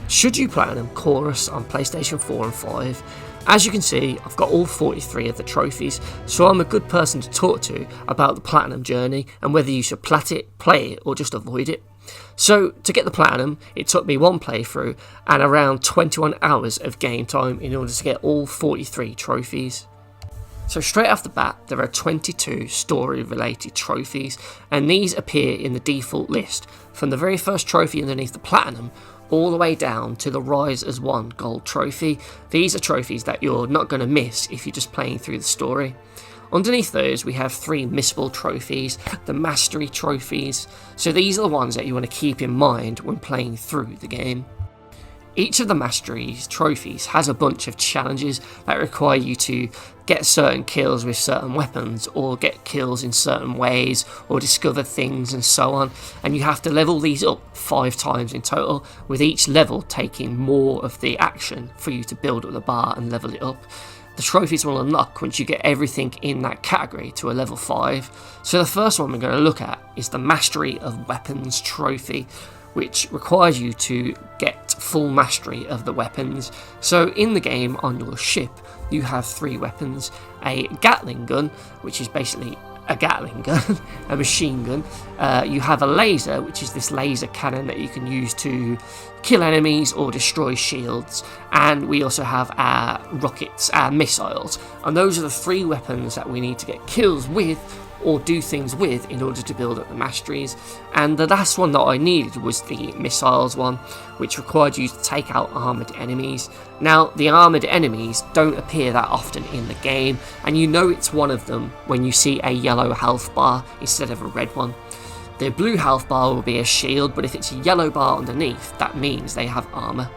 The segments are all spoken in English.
Should you platinum Chorus on PlayStation 4 and 5? As you can see, I've got all 43 of the trophies, so I'm a good person to talk to about the platinum journey and whether you should play it, or just avoid it. So, to get the platinum, it took me one playthrough and around 21 hours of game time in order to get all 43 trophies. So straight off the bat, there are 22 story-related trophies, and these appear in the default list, from the very first trophy underneath the platinum, all the way down to the Rise as One gold trophy. These are trophies that you're not going to miss if you're just playing through the story. Underneath those, we have 3 missable trophies, the mastery trophies, so these are the ones that you want to keep in mind when playing through the game. Each of the masteries trophies has a bunch of challenges that require you to get certain kills with certain weapons, or get kills in certain ways, or discover things and so on, and you have to level these up 5 times in total, with each level taking more of the action for you to build up the bar and level it up. The trophies will unlock once you get everything in that category to a level 5. So the first one we're going to look at is the Mastery of Weapons trophy, which requires you to get full mastery of the weapons. So in the game, on your ship, you have 3 weapons: a Gatling gun, which is basically a Gatling gun, a machine gun. You have a laser, which is this laser cannon that you can use to kill enemies or destroy shields, and we also have our rockets, our missiles, and those are the 3 weapons that we need to get kills with or do things with in order to build up the masteries. And the last one that I needed was the missiles one, which required you to take out armoured enemies. Now, the armoured enemies don't appear that often in the game, and you know it's one of them when you see a yellow health bar instead of a red one. The blue health bar will be a shield, but if it's a yellow bar underneath, that means they have armour.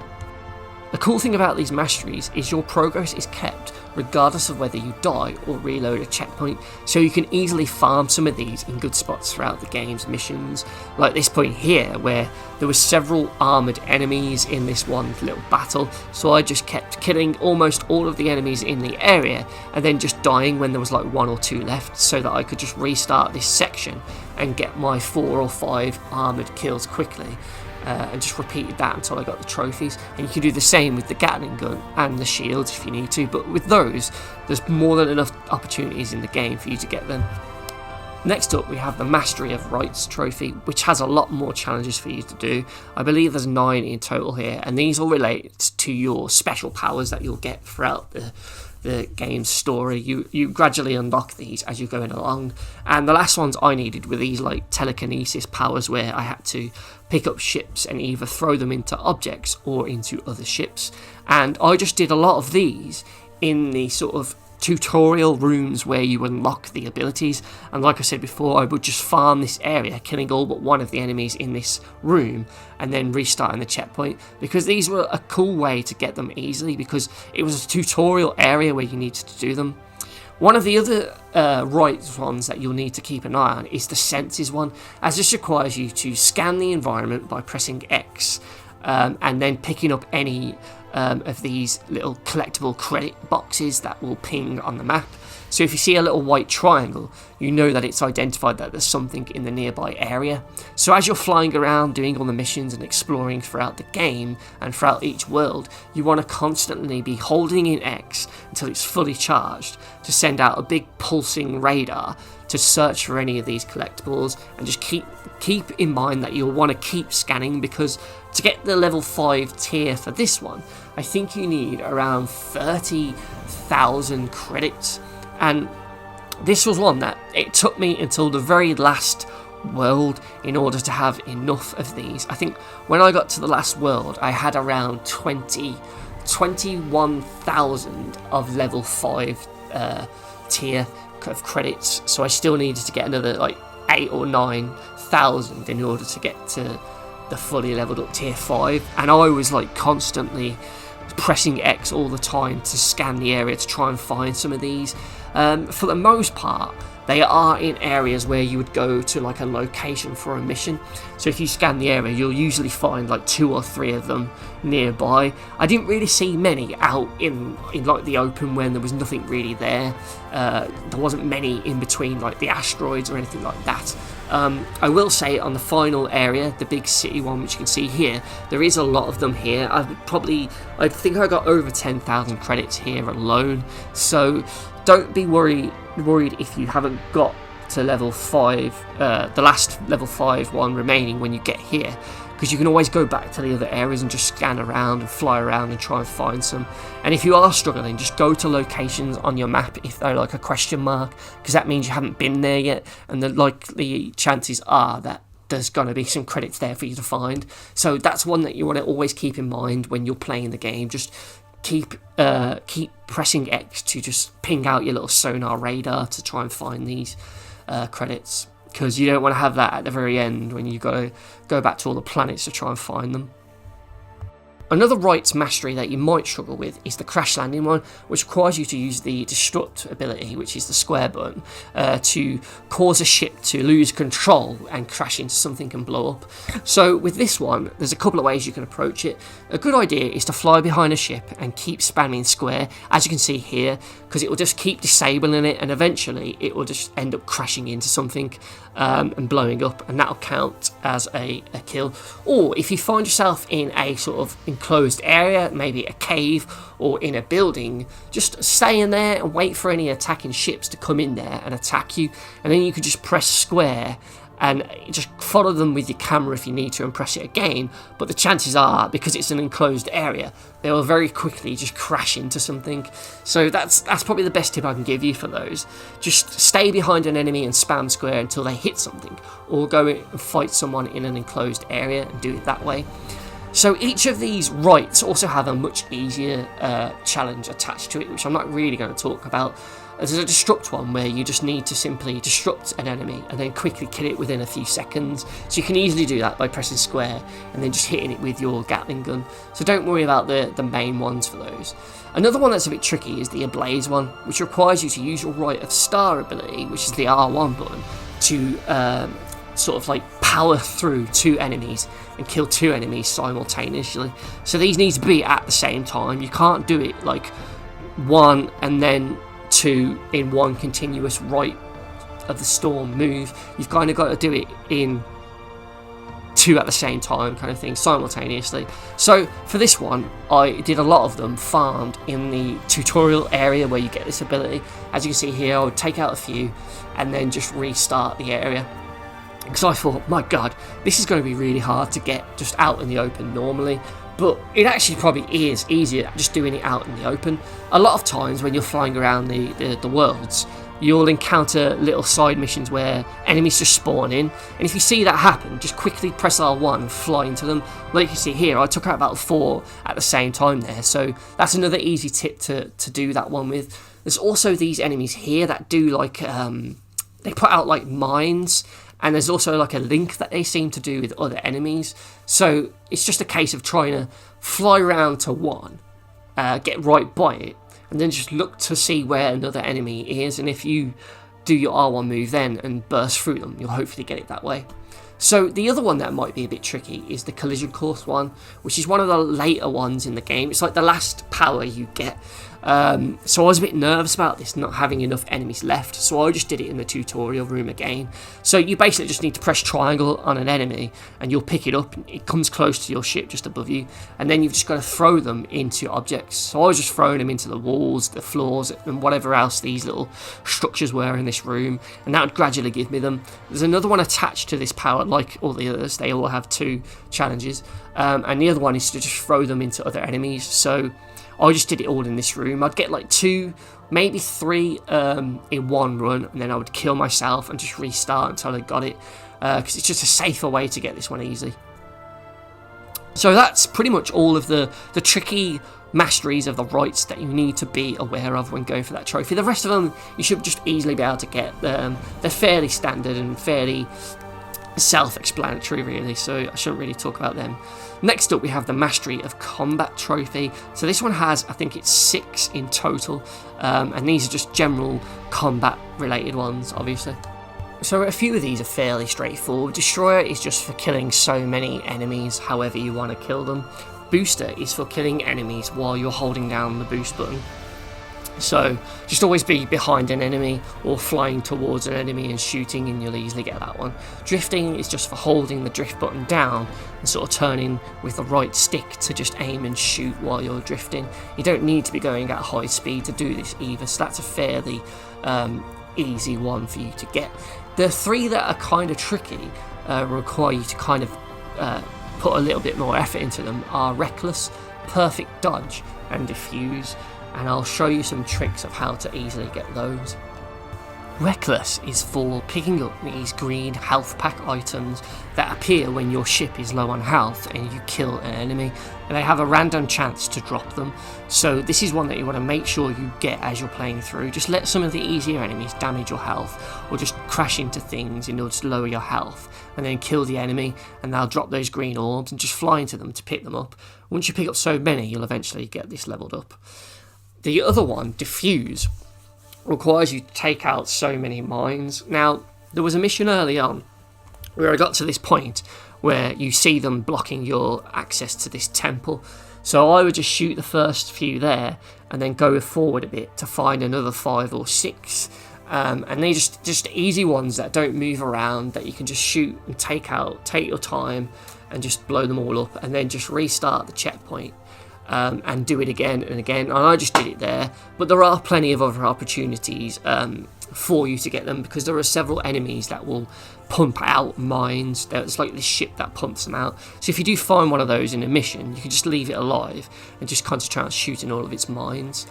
The cool thing about these masteries is your progress is kept regardless of whether you die or reload a checkpoint, so you can easily farm some of these in good spots throughout the game's missions, like this point here where there were several armoured enemies in this one little battle, so I just kept killing almost all of the enemies in the area and then just dying when there was like 1 or 2 left, so that I could just restart this section and get my 4 or 5 armoured kills quickly. And just repeated that until I got the trophies. And you can do the same with the Gatling gun and the shields if you need to, but with those, there's more than enough opportunities in the game for you to get them. Next up, we have the Mastery of Rights trophy, which has a lot more challenges for you to do. I believe there's 9 in total here, and these all relate to your special powers that you'll get throughout the game's story. You gradually unlock these as you're going along, and the last ones I needed were these like telekinesis powers, where I had to pick up ships and either throw them into objects or into other ships, and I just did a lot of these in the sort of tutorial rooms where you unlock the abilities. And like I said before, I would just farm this area, killing all but one of the enemies in this room and then restarting the checkpoint, because these were a cool way to get them easily, because it was a tutorial area where you needed to do them. One of the other rights ones that you'll need to keep an eye on is the senses one, as this requires you to scan the environment by pressing X and then picking up any of these little collectible credit boxes that will ping on the map. So if you see a little white triangle, you know that it's identified that there's something in the nearby area. So as you're flying around doing all the missions and exploring throughout the game and throughout each world, you want to constantly be holding in X until it's fully charged to send out a big pulsing radar to search for any of these collectibles, and just keep in mind that you'll want to keep scanning, because to get the level 5 tier for this one, I think you need around 30,000 credits. And this was one that it took me until the very last world in order to have enough of these. I think when I got to the last world, I had around 21,000 of level 5 tier of credits, so I still needed to get another like 8 or 9,000 in order to get to the fully leveled up tier 5, and I was like constantly pressing X all the time to scan the area to try and find some of these. For the most part, they are in areas where you would go to like a location for a mission. So if you scan the area, you'll usually find like 2 or 3 of them nearby. I didn't really see many out in like the open when there was nothing really there. There wasn't many in between like the asteroids or anything like that. I will say on the final area, the big city one, which you can see here, there is a lot of them here. I think I got over 10,000 credits here alone. So don't be worried if you haven't got to level 5, the last level 5 one remaining when you get here, because you can always go back to the other areas and just scan around and fly around and try and find some. And if you are struggling, just go to locations on your map if they're like a question mark, because that means you haven't been there yet, and the likely chances are that there's going to be some credits there for you to find. So that's one that you want to always keep in mind when you're playing the game. Just keep pressing X to just ping out your little sonar radar to try and find these credits, because you don't want to have that at the very end when you've got to go back to all the planets to try and find them. Another rights mastery that you might struggle with is the crash landing one, which requires you to use the destruct ability, which is the square button, to cause a ship to lose control and crash into something and blow up. So with this one, there's a couple of ways you can approach it. A good idea is to fly behind a ship and keep spamming square, as you can see here, because it will just keep disabling it, and eventually it will just end up crashing into something and blowing up, and that'll count as a kill. Or if you find yourself in a sort of enclosed area, maybe a cave or in a building, just stay in there and wait for any attacking ships to come in there and attack you, and then you can just press square and just follow them with your camera if you need to and press it again. But the chances are, because it's an enclosed area, they will very quickly just crash into something. So that's probably the best tip I can give you for those. Just stay behind an enemy and spam square until they hit something, or go and fight someone in an enclosed area and do it that way. So each of these rights also have a much easier challenge attached to it, which I'm not really going to talk about. There's a destruct one where you just need to simply destruct an enemy and then quickly kill it within a few seconds. So you can easily do that by pressing square and then just hitting it with your Gatling gun. So don't worry about the main ones for those. Another one that's a bit tricky is the ablaze one, which requires you to use your right of star ability, which is the R1 button, to sort of like power through 2 enemies and kill 2 enemies simultaneously. So these need to be at the same time. You can't do it like 1 and then 2 in one continuous right of the storm move. You've kind of got to do it in 2 at the same time, kind of thing, simultaneously. So for this one, I did a lot of them farmed in the tutorial area where you get this ability. As you can see here, I would take out a few and then just restart the area, because I thought, my god, this is going to be really hard to get just out in the open normally. But it actually probably is easier just doing it out in the open. A lot of times when you're flying around the worlds, you'll encounter little side missions where enemies just spawn in, and if you see that happen, just quickly press R1 and fly into them. Like you see here, I took out about 4 at the same time there, so that's another easy tip to do that one with. There's also these enemies here that do like, they put out like mines, and there's also like a link that they seem to do with other enemies. So it's just a case of trying to fly around to one, get right by it, and then just look to see where another enemy is. And if you do your R1 move then and burst through them, you'll hopefully get it that way. So the other one that might be a bit tricky is the collision course one, which is one of the later ones in the game. It's like the last power you get. So I was a bit nervous about this not having enough enemies left, so I just did it in the tutorial room again. So you basically just need to press triangle on an enemy and you'll pick it up. It comes close to your ship just above you, and then you've just got to throw them into objects. So I was just throwing them into the walls, the floors, and whatever else these little structures were in this room, and that would gradually give me them. There's another one attached to this power, like all the others. They all have 2 challenges, and the other one is to just throw them into other enemies. So I just did it all in this room. I'd get like 2, maybe 3 in one run, and then I would kill myself and just restart until I got it, because it's just a safer way to get this one easily. So that's pretty much all of the tricky masteries of the rights that you need to be aware of when going for that trophy. The rest of them you should just easily be able to get. They're fairly standard and fairly self-explanatory really, so I shouldn't really talk about them. Next up we have the Mastery of Combat trophy. So this one has, I think it's 6 in total, and these are just general combat related ones obviously. So a few of these are fairly straightforward. Destroyer is just for killing so many enemies however you want to kill them. Booster is for killing enemies while you're holding down the boost button. So just always be behind an enemy or flying towards an enemy and shooting, and you'll easily get that one. Drifting is just for holding the drift button down and sort of turning with the right stick to just aim and shoot while you're drifting. You don't need to be going at high speed to do this either, so that's a fairly easy one for you to get. The 3 that are kind of tricky, require you to kind of put a little bit more effort into them, are Reckless, Perfect Dodge and Diffuse, and I'll show you some tricks of how to easily get those. Reckless is for picking up these green health pack items that appear when your ship is low on health and you kill an enemy, and they have a random chance to drop them. So this is one that you want to make sure you get as you're playing through. Just let some of the easier enemies damage your health, or just crash into things in order to lower your health, and then kill the enemy and they'll drop those green orbs, and just fly into them to pick them up. Once you pick up so many, you'll eventually get this leveled up. The other one, Diffuse, requires you to take out so many mines. Now, there was a mission early on where I got to this point where you see them blocking your access to this temple. So I would just shoot the first few there and then go forward a bit to find another 5 or 6. And they're just easy ones that don't move around, that you can just shoot and take out, take your time and just blow them all up, and then just restart the checkpoint. And do it again and again, and I just did it there, but there are plenty of other opportunities for you to get them, because there are several enemies that will pump out mines. It's like this ship that pumps them out, so if you do find one of those in a mission, you can just leave it alive and just concentrate on shooting all of its mines.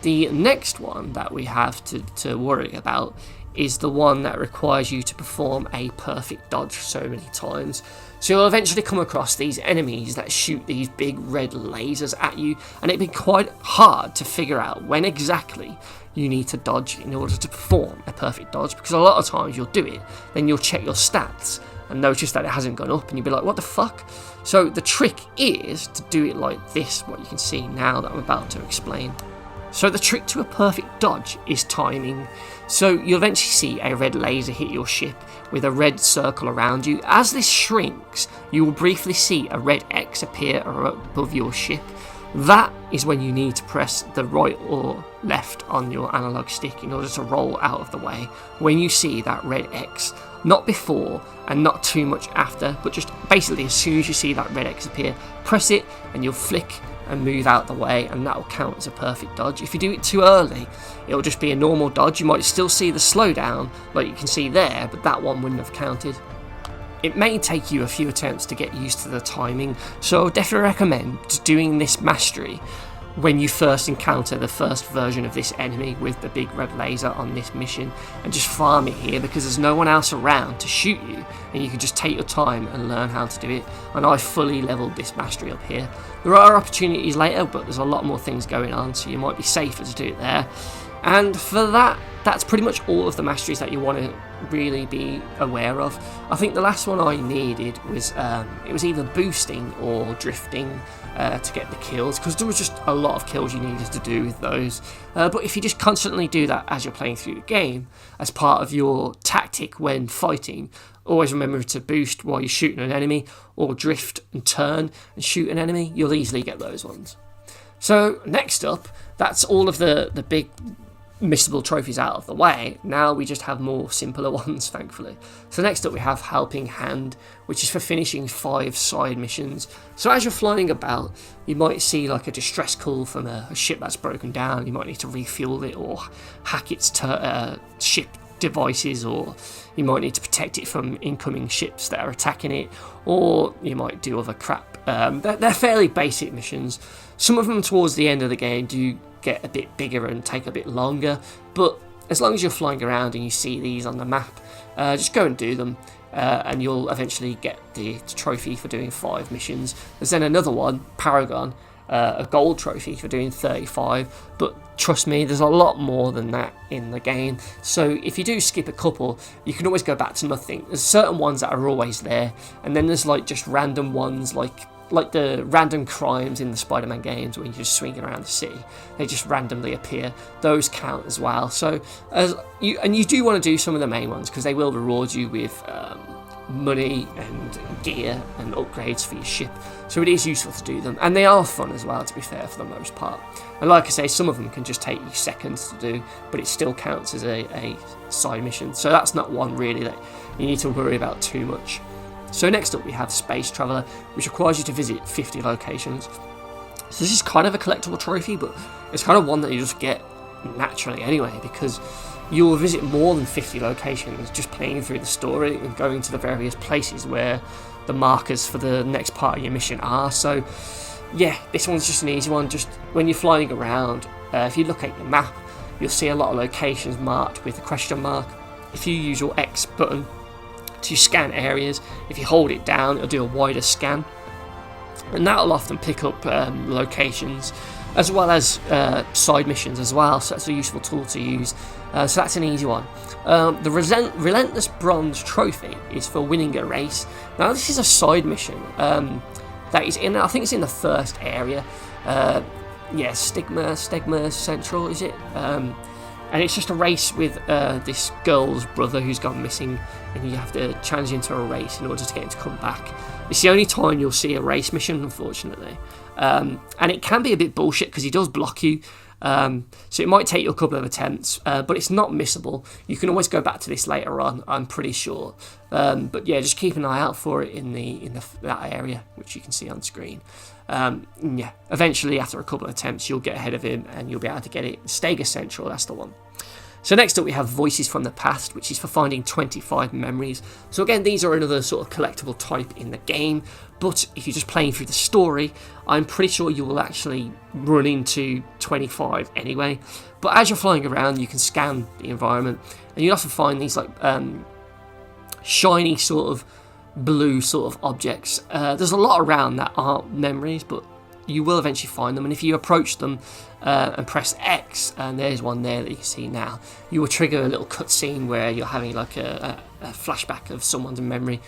The next one that we have to worry about is the one that requires you to perform a perfect dodge so many times. So you'll eventually come across these enemies that shoot these big red lasers at you, and it'd be quite hard to figure out when exactly you need to dodge in order to perform a perfect dodge, because a lot of times you'll do it, then you'll check your stats and notice that it hasn't gone up, and you'll be like, what the fuck? So the trick is to do it like this, what you can see now that I'm about to explain. So the trick to a perfect dodge is timing. So you'll eventually see a red laser hit your ship with a red circle around you. As this shrinks, you will briefly see a red X appear above your ship. That is when you need to press the right or left on your analog stick in order to roll out of the way when you see that red X. Not before and not too much after, but just basically as soon as you see that red X appear, press it and you'll flick and move out the way, and that will count as a perfect dodge. If you do it too early, it'll just be a normal dodge. You might still see the slowdown like you can see there, but that one wouldn't have counted. It may take you a few attempts to get used to the timing, so I definitely recommend doing this mastery when you first encounter the first version of this enemy with the big red laser on this mission, and just farm it here because there's no one else around to shoot you, and you can just take your time and learn how to do it. And I fully leveled this mastery up here. There are opportunities later, but there's a lot more things going on, so you might be safer to do it there. And for that, that's pretty much all of the masteries that you want to really be aware of. I think the last one I needed was it was either boosting or drifting to get the kills, because there was just a lot of kills you needed to do with those. But if you just constantly do that as you're playing through the game as part of your tactic when fighting, always remember to boost while you're shooting an enemy, or drift and turn and shoot an enemy, you'll easily get those ones. So next up, that's all of the big missable trophies out of the way. Now we just have more simpler ones, thankfully. So next up we have Helping Hand, which is for finishing 5 side missions. So as you're flying about, you might see like a distress call from a ship that's broken down. You might need to refuel it or hack its ship devices, or you might need to protect it from incoming ships that are attacking it, or you might do other crap. They're fairly basic missions. Some of them towards the end of the game do get a bit bigger and take a bit longer, but as long as you're flying around and you see these on the map, just go and do them, and you'll eventually get the trophy for doing 5 missions. There's then another one, Paragon, a gold trophy for doing 35, but trust me, there's a lot more than that in the game. So if you do skip a couple, you can always go back to nothing. There's certain ones that are always there, and then there's like just random ones, like the random crimes in the Spider-Man games when you're just swinging around the city. They just randomly appear. Those count as well. So you do want to do some of the main ones because they will reward you with money and gear and upgrades for your ship. So it is useful to do them, and they are fun as well, to be fair, for the most part. And like I say, some of them can just take you seconds to do, but it still counts as a side mission. So that's not one really that you need to worry about too much. So next up we have Space Traveller, which requires you to visit 50 locations. So this is kind of a collectible trophy, but it's kind of one that you just get naturally anyway, because you will visit more than 50 locations just playing through the story and going to the various places where the markers for the next part of your mission are. So yeah, this one's just an easy one. Just when you're flying around, if you look at your map, you'll see a lot of locations marked with a question mark. If you use your X button to scan areas, if you hold it down, it'll do a wider scan, and that'll often pick up locations as well as side missions as well, so that's a useful tool to use. So that's an easy one. The Relentless Bronze Trophy is for winning a race. Now this is a side mission that is in, I think it's in the first area, Stigma Central, is it? And it's just a race with this girl's brother who's gone missing, and you have to challenge into a race in order to get him to come back. It's the only time you'll see a race mission, unfortunately. And it can be a bit bullshit because he does block you. So it might take you a couple of attempts, but it's not missable. You can always go back to this later on, I'm pretty sure. But yeah, just keep an eye out for it in that area, which you can see on screen. Eventually after a couple of attempts you'll get ahead of him and you'll be able to get it. Stega Central, that's the one. So next up we have Voices from the Past, which is for finding 25 memories. So again, these are another sort of collectible type in the game, but if you're just playing through the story, I'm pretty sure you will actually run into 25 anyway. But as you're flying around, you can scan the environment, and you'll often find these like shiny sort of blue sort of objects. There's a lot around that aren't memories, but you will eventually find them, and if you approach them and press X, and there's one there that you can see now, you will trigger a little cutscene where you're having like a flashback of someone's memory,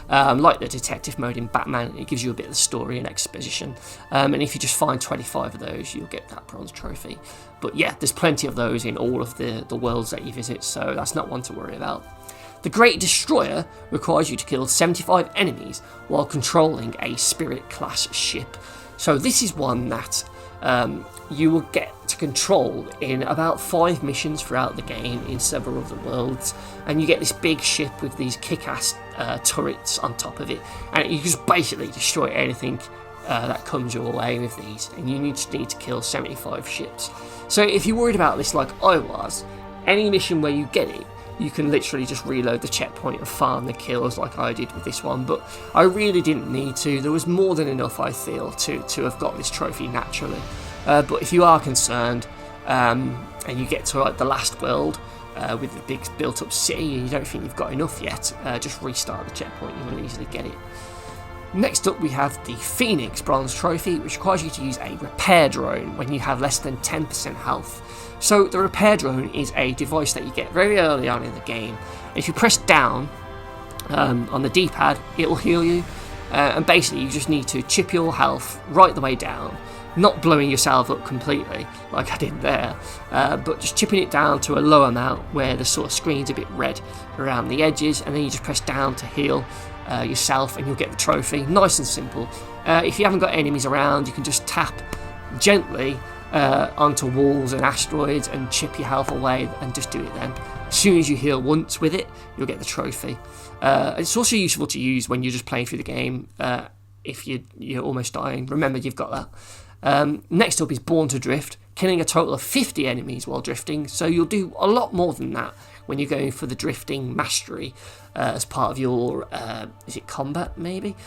like the detective mode in Batman. It gives you a bit of the story and exposition, and if you just find 25 of those, you'll get that bronze trophy. But yeah, there's plenty of those in all of the worlds that you visit, so that's not one to worry about. The Great Destroyer requires you to kill 75 enemies while controlling a Spirit class ship. So this is one that you will get to control in about 5 missions throughout the game in several of the worlds, and you get this big ship with these kick-ass turrets on top of it, and you just basically destroy anything that comes your way with these, and you need to kill 75 ships. So if you're worried about this like I was, any mission where you get it, you can literally just reload the checkpoint and farm the kills like I did with this one, but I really didn't need to. There was more than enough, I feel, to have got this trophy naturally. But if you are concerned and you get to like the last world with the big built-up city and you don't think you've got enough yet, just restart the checkpoint, you will easily get it. Next up we have the Phoenix Bronze Trophy, which requires you to use a repair drone when you have less than 10% health. So the repair drone is a device that you get very early on in the game. If you press down on the D-pad, it will heal you, and basically you just need to chip your health right the way down, not blowing yourself up completely like I did there, but just chipping it down to a low amount where the sort of screen's a bit red around the edges, and then you just press down to heal yourself and you'll get the trophy. Nice and simple. If you haven't got enemies around, you can just tap gently onto walls and asteroids and chip your health away and just do it then. As soon as you heal once with it, you'll get the trophy. It's also useful to use when you're just playing through the game if you're almost dying. Remember, you've got that. Next up is Born to Drift, killing a total of 50 enemies while drifting, so you'll do a lot more than that when you're going for the drifting mastery as part of your, is it combat maybe?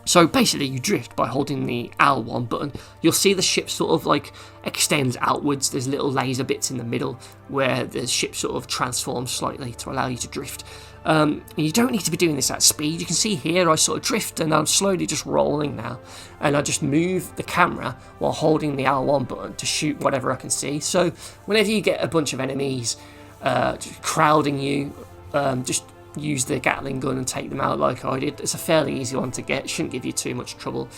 So basically you drift by holding the L1 button. You'll see the ship sort of like extends outwards. There's little laser bits in the middle where the ship sort of transforms slightly to allow you to drift. You don't need to be doing this at speed. You can see here I sort of drift and I'm slowly just rolling now, and I just move the camera while holding the L1 button to shoot whatever I can see. So whenever you get a bunch of enemies crowding you, just use the Gatling gun and take them out like I did. It's a fairly easy one to get, shouldn't give you too much trouble.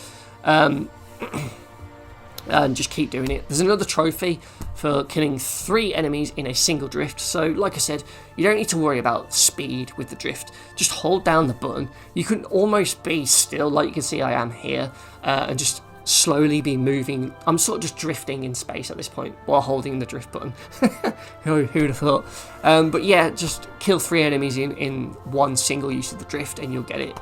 And just keep doing it. There's another trophy for killing 3 enemies in a single drift. So like I said, you don't need to worry about speed with the drift. Just hold down the button. You can almost be still, like you can see I am here, and just slowly be moving. I'm sort of just drifting in space at this point while holding the drift button. Who'd have thought? But yeah, just kill 3 enemies in one single use of the drift and you'll get it.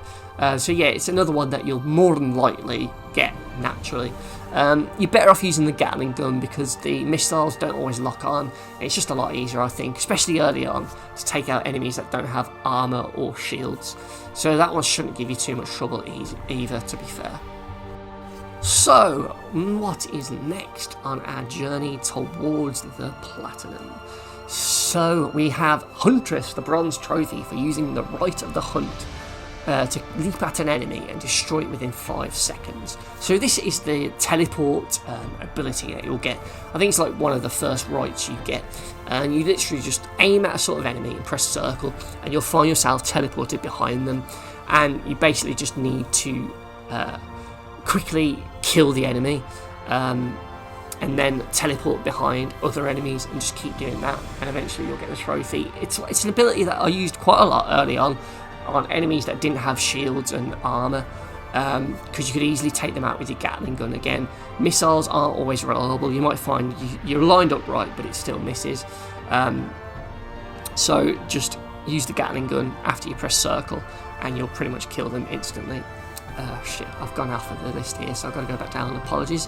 So yeah, it's another one that you'll more than likely get naturally. You're better off using the Gatling gun because the missiles don't always lock on. It's just a lot easier, I think, especially early on, to take out enemies that don't have armour or shields. So that one shouldn't give you too much trouble either, to be fair. So, what is next on our journey towards the Platinum? So, we have Huntress, the bronze trophy for using the Rite of the Hunt to leap at an enemy and destroy it within 5 seconds. So this is the teleport ability that you'll get. I think it's like one of the first rites you get, and you literally just aim at a sort of enemy and press circle and you'll find yourself teleported behind them, and you basically just need to quickly kill the enemy and then teleport behind other enemies and just keep doing that, and eventually you'll get the trophy. It's an ability that I used quite a lot early on enemies that didn't have shields and armour, because you could easily take them out with your Gatling gun. Again, missiles aren't always reliable. You might find you're lined up right but it still misses, so just use the Gatling gun after you press circle and you'll pretty much kill them instantly. Shit, I've gone off of the list here, so I've got to go back down. Apologies.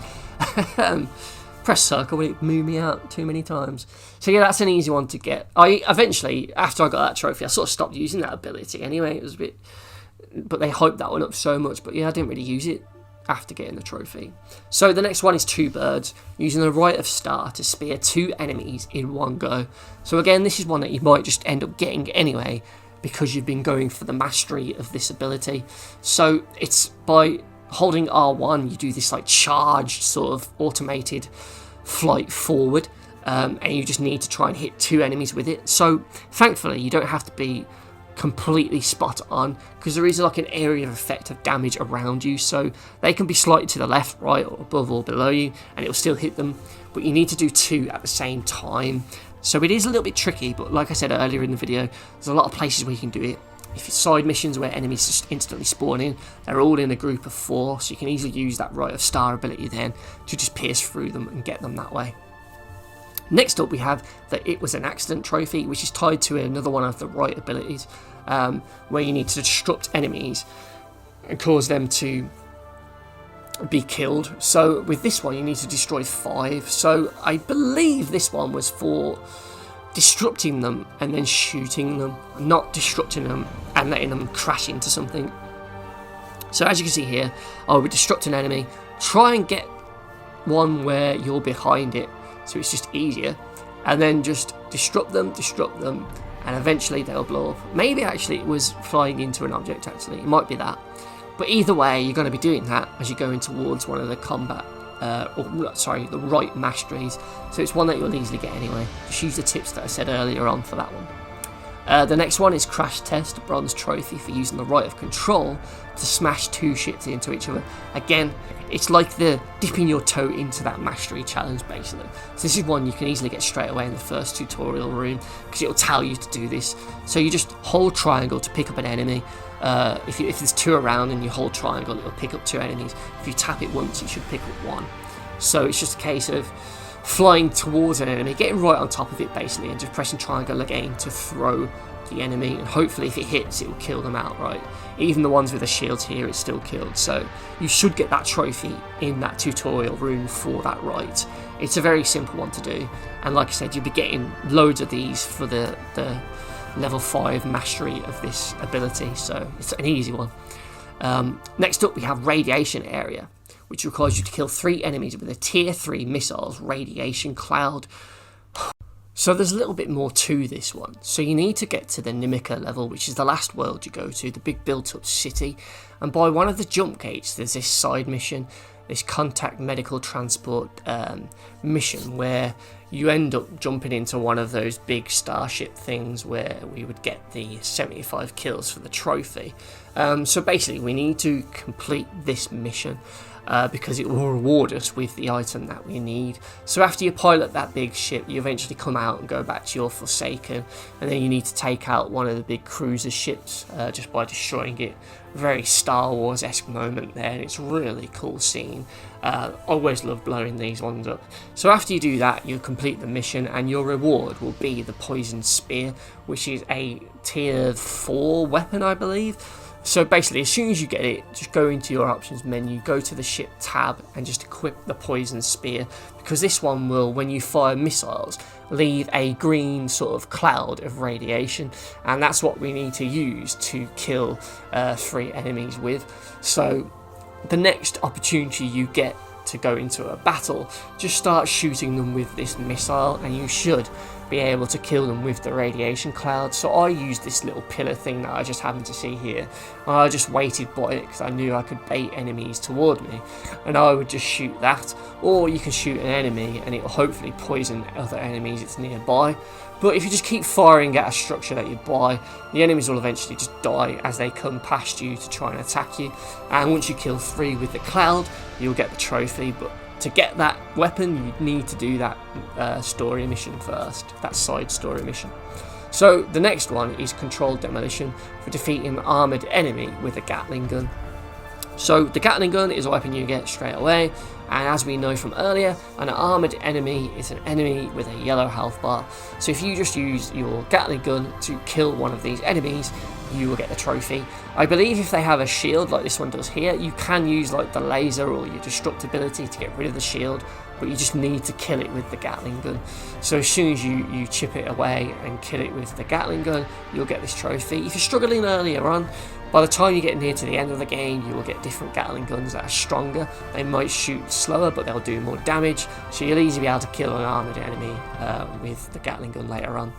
Press circle, it moved me out too many times. So yeah, that's an easy one to get. I eventually, after I got that trophy, I sort of stopped using that ability anyway. It was a bit, but they hyped that one up so much. But yeah, I didn't really use it after getting the trophy. So the next one is 2 birds, using the Rite of Star to spear 2 enemies in one go. So again, this is one that you might just end up getting anyway, because you've been going for the mastery of this ability. So it's by holding R1, you do this like charged sort of automated flight forward, and you just need to try and hit 2 enemies with it. So thankfully you don't have to be completely spot on, because there is like an area of effect of damage around you, so they can be slightly to the left, right, or above or below you, and it will still hit them, but you need to do 2 at the same time. So it is a little bit tricky, but like I said earlier in the video, there's a lot of places where you can do it. If it's side missions where enemies just instantly spawn in, they're all in a group of 4, so you can easily use that Rite of Star ability then to just pierce through them and get them that way. Next up we have the It Was an Accident trophy, which is tied to another one of the Rite abilities, where you need to disrupt enemies and cause them to be killed. So with this one you need to destroy 5, so I believe this one was for disrupting them and then shooting them, not disrupting them and letting them crash into something. So as you can see here, I would disrupt an enemy, try and get one where you're behind it so it's just easier, and then just disrupt them, and eventually they'll blow up. Maybe actually it was flying into an object, actually, it might be that. But either way, you're going to be doing that as you're going towards one of the the right masteries. So it's one that you'll easily get anyway. Just use the tips that I said earlier on for that one. The next one is Crash Test, bronze trophy for using the Rite of Control to smash 2 ships into each other. Again, it's like the dipping your toe into that mastery challenge, basically. So this is one you can easily get straight away in the first tutorial room, because it'll tell you to do this. So you just hold triangle to pick up an enemy. If there's 2 around and you hold triangle, it'll pick up 2 enemies. If you tap it once, you should pick up 1. So it's just a case of flying towards an enemy, getting right on top of it basically, and just pressing triangle again to throw the enemy, and hopefully if it hits it will kill them outright. Even the ones with the shields here, it's still killed. So you should get that trophy in that tutorial room for that rite. It's a very simple one to do, and like I said, you'll be getting loads of these for the level 5 mastery of this ability, so it's an easy one. Next up we have Radiation Area, which requires you to kill 3 enemies with a tier 3 missiles radiation cloud. So So there's a little bit more to this one. So you need to get to the Nimica level, which is the last world you go to, the big built up city, and by one of the jump gates there's this side mission, this contact medical transport mission, where you end up jumping into one of those big starship things where we would get the 75 kills for the trophy. So basically we need to complete this mission because it will reward us with the item that we need. So after you pilot that big ship, you eventually come out and go back to your Forsaken, and then you need to take out one of the big cruiser ships just by destroying it. Very Star Wars-esque moment there, and it's a really cool scene. Always love blowing these ones up. So after you do that, you complete the mission, and your reward will be the Poison Spear, which is a tier 4 weapon, I believe. So basically, as soon as you get it, just go into your options menu, go to the ship tab, and just equip the Poison Spear, because this one will, when you fire missiles, leave a green sort of cloud of radiation, and that's what we need to use to kill 3 enemies with. So the next opportunity you get to go into a battle, just start shooting them with this missile, and you should be able to kill them with the radiation cloud. So I used this little pillar thing that I just happened to see here, and I just waited by it because I knew I could bait enemies toward me, and I would just shoot that. Or you can shoot an enemy and it will hopefully poison other enemies that's nearby. But if you just keep firing at a structure that you buy, the enemies will eventually just die as they come past you to try and attack you. And once you kill 3 with the cloud, you'll get the trophy. But to get that weapon, you need to do that story mission first, that side story mission. So the next one is Controlled Demolition, for defeating an armoured enemy with a Gatling gun. So the Gatling gun is a weapon you get straight away, and as we know from earlier, an armoured enemy is an enemy with a yellow health bar. So if you just use your Gatling gun to kill one of these enemies, you will get the trophy. I believe if they have a shield like this one does here, you can use like the laser or your destructibility to get rid of the shield, but you just need to kill it with the Gatling gun. So as soon as you chip it away and kill it with the Gatling gun, you'll get this trophy. If you're struggling earlier on, by the time you get near to the end of the game, you will get different Gatling guns that are stronger. They might shoot slower, but they'll do more damage, so you'll easily be able to kill an armoured enemy with the Gatling gun later on.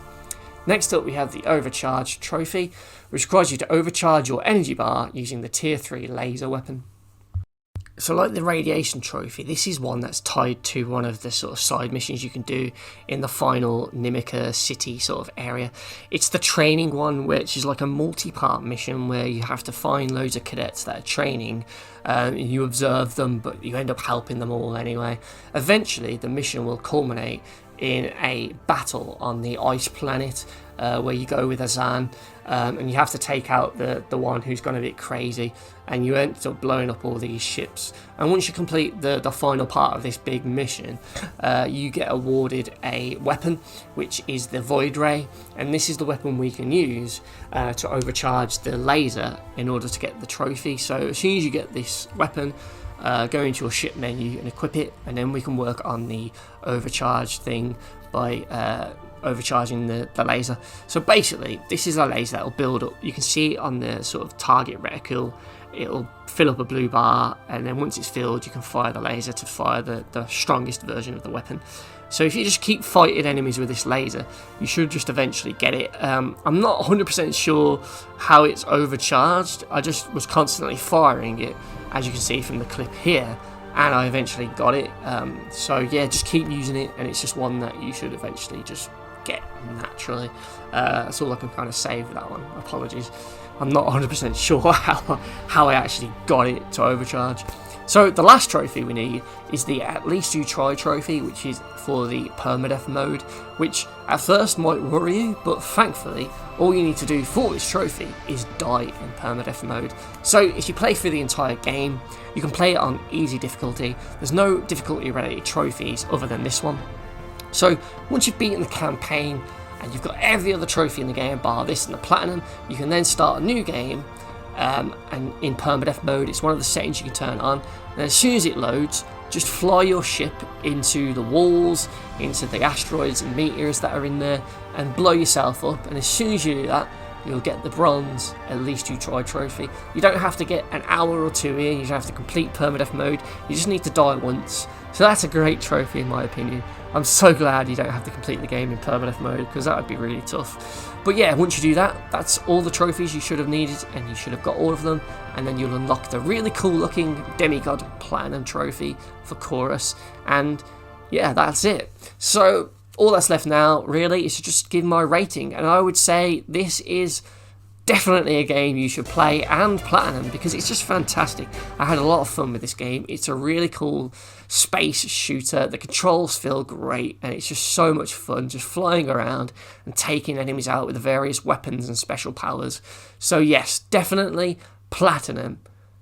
Next up we have the Overcharge Trophy, which requires you to overcharge your energy bar using the tier 3 laser weapon. So like the Radiation Trophy, this is one that's tied to one of the sort of side missions you can do in the final Nimica city sort of area. It's the training one, which is like a multi-part mission where you have to find loads of cadets that are training. You observe them, but you end up helping them all anyway. Eventually, the mission will culminate in a battle on the ice planet where you go with Azan, and you have to take out the one who's gone a bit crazy, and you end up blowing up all these ships. And once you complete the final part of this big mission, you get awarded a weapon, which is the Void Ray, and this is the weapon we can use to overcharge the laser in order to get the trophy. So as soon as you get this weapon, go into your ship menu and equip it, and then we can work on the overcharge thing by overcharging the laser. So basically, this is a laser that will build up. You can see it on the sort of target reticle. It'll fill up a blue bar, and then once it's filled, you can fire the laser to fire the strongest version of the weapon. So if you just keep fighting enemies with this laser, you should just eventually get it. I'm not 100% sure how it's overcharged. I just was constantly firing it, as you can see from the clip here, and I eventually got it. So yeah, just keep using it, and it's just one that you should eventually just get naturally. That's all I can kind of say for that one. Apologies. I'm not 100% sure how I actually got it to overcharge. So the last trophy we need is the At Least You Try trophy, which is for the Permadeath mode, which at first might worry you, but thankfully all you need to do for this trophy is die in Permadeath mode. So if you play through the entire game, you can play it on easy difficulty. There's no difficulty related trophies other than this one. So once you've beaten the campaign and you've got every other trophy in the game bar this and the platinum, you can then start a new game. And in Permadeath mode, it's one of the settings you can turn on, and as soon as it loads, just fly your ship into the walls, into the asteroids and meteors that are in there, and blow yourself up. And as soon as you do that, you'll get the bronze At Least You Try trophy. You don't have to get an hour or two in, you don't have to complete Permadeath mode, you just need to die once. So that's a great trophy in my opinion. I'm so glad you don't have to complete the game in permadeath mode, because that would be really tough. But yeah, once you do that, that's all the trophies you should have needed, and you should have got all of them, and then you'll unlock the really cool looking Demigod Platinum trophy for Chorus, and yeah, that's it. So all that's left now really is to just give my rating, and I would say this is definitely a game you should play and platinum, because it's just fantastic. I had a lot of fun with this game. It's a really cool space shooter. The controls feel great, and it's just so much fun just flying around and taking enemies out with the various weapons and special powers. So yes, definitely platinum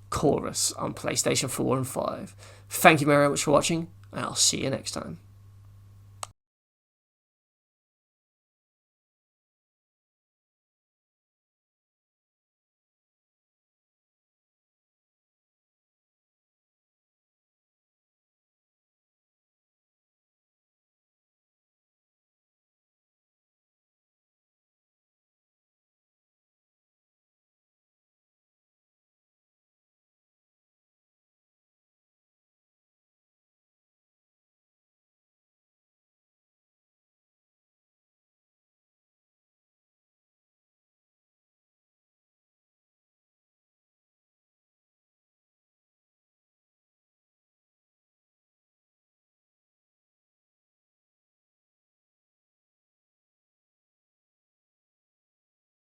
Chorus on PlayStation 4 and 5. Thank you very much for watching, and I'll see you next time.